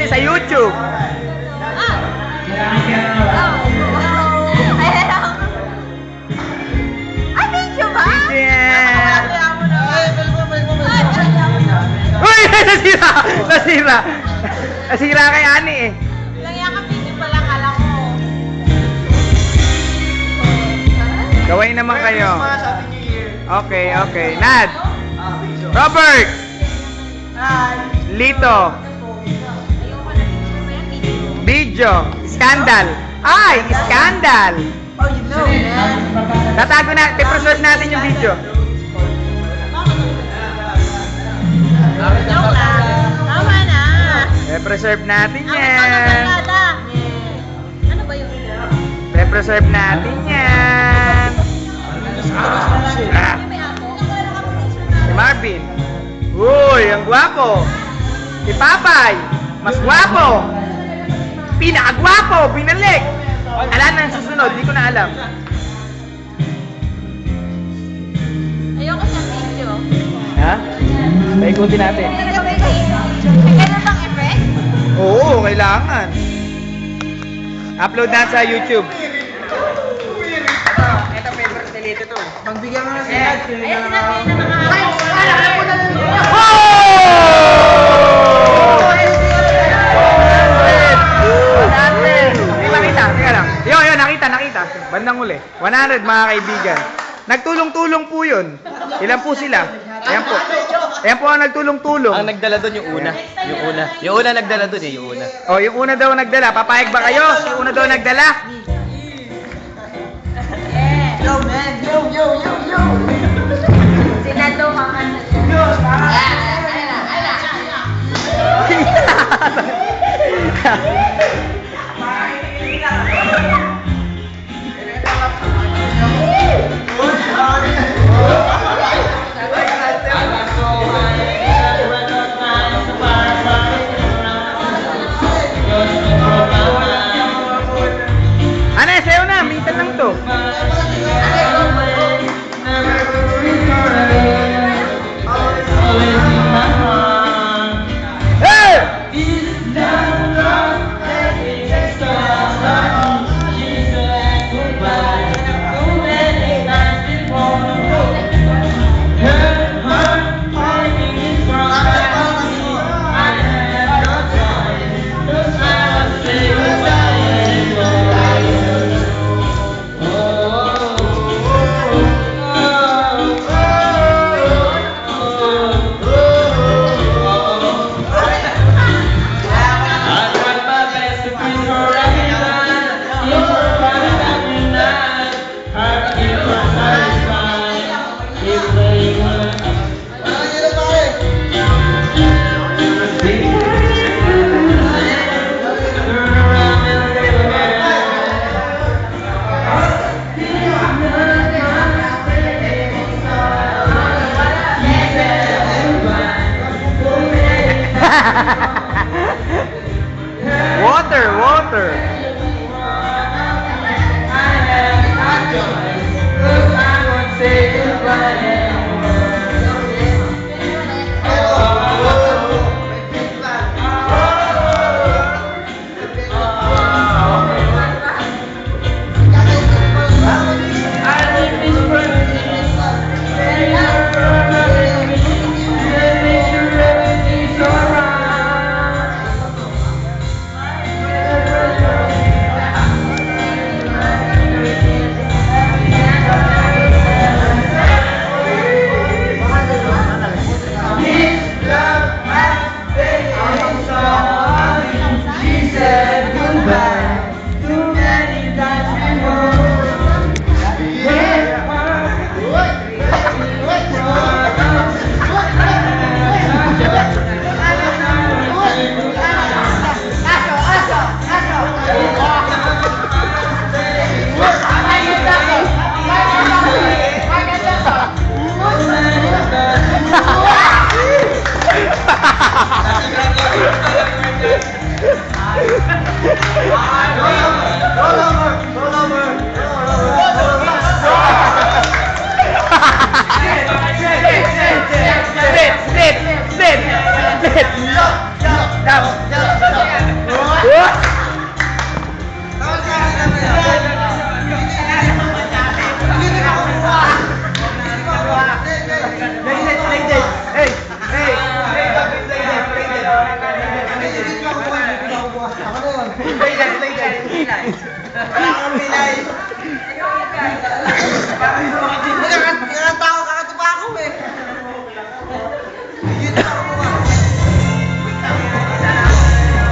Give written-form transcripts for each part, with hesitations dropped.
natin sa YouTube. Ay, video ba? Yeah. Uy! Nasira! Nasira! Nasira kay Ani eh. Nangyakap video pala, kala ko. Gawin naman kayo. Okay, okay. Nad! Robert! Lito! Ayoko na picture mo yan, video. Video! Scandal! Ay! Scandal! Oh, you know, man. Tatago na, i-preserve natin yung video. Joke lang. Tama na. I-preserve natin Ang yan. barkada. Ano ba yun? I-preserve natin yan. Ah, May ako. si Marvin. Uy, ang gwapo. Si Papay. Mas gwapo. Pinakagwapo. Binalik. Alam na ang susunod. Di ko na alam. Ayoko sa video. Ha? Paikutin natin. May ganun bang effect? Oo, kailangan. Upload na sa YouTube. Ito favorite ni Lito to. Magbigyan mo na si Ayun, sinabi na mga... Yun, nakita. Bandang uli. 100 mga kaibigan. Nagtulong-tulong po yun. Ilan po sila? Ayan po. Ayan po ang nagtulong-tulong. Ang nagdala doon yung una. Yung una nagdala doon yung una. Oh, yung una daw nagdala. Papayag ba kayo? Yung una daw nagdala? Yo, man. Yo. Sinado ka man. Ano, sayo na. Minsan lang to. Hey! Water. Sit.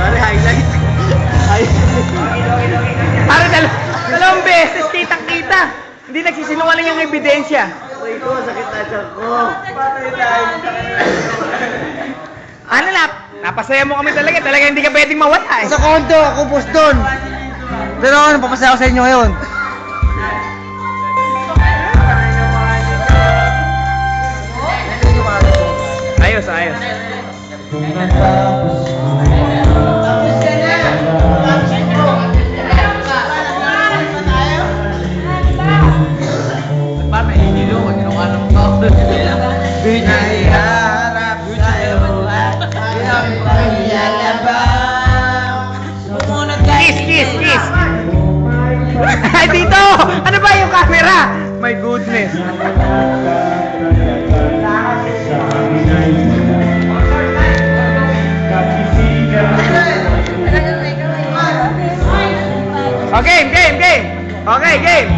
Pare, highlight. Para dalawang beses kitang-kita. Hindi nagsisinungaling ang ebidensya. Aray ko, sakit na siya ko. Ano na? Napasaya mo kami talaga. Talaga hindi ka pwedeng mawala eh. Sa kondo, ako boss doon. Pero ano, papasaya ko sa inyo ngayon. Ayos, ayos. Pa, may hinilo ko. Ginawa ng tao. Pinahiharap sa'yo at ayaw paglalabang. Sumunod ka. Kiss, kiss, kiss. Ay, dito! Ano ba yung camera? My goodness. Okay, game, game. Okay, game.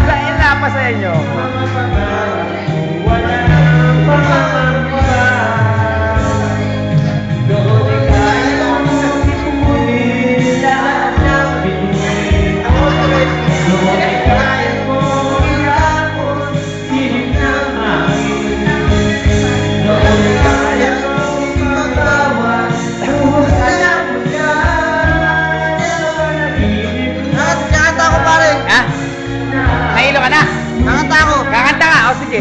Dahil napasaya nyo. Nakanta ako pare. Ha? Nahilo ka na? Nakanta ako. Kakanta ka? O sige.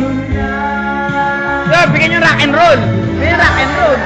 So, bigyan yung rock and roll. Bigyan yung rock and roll.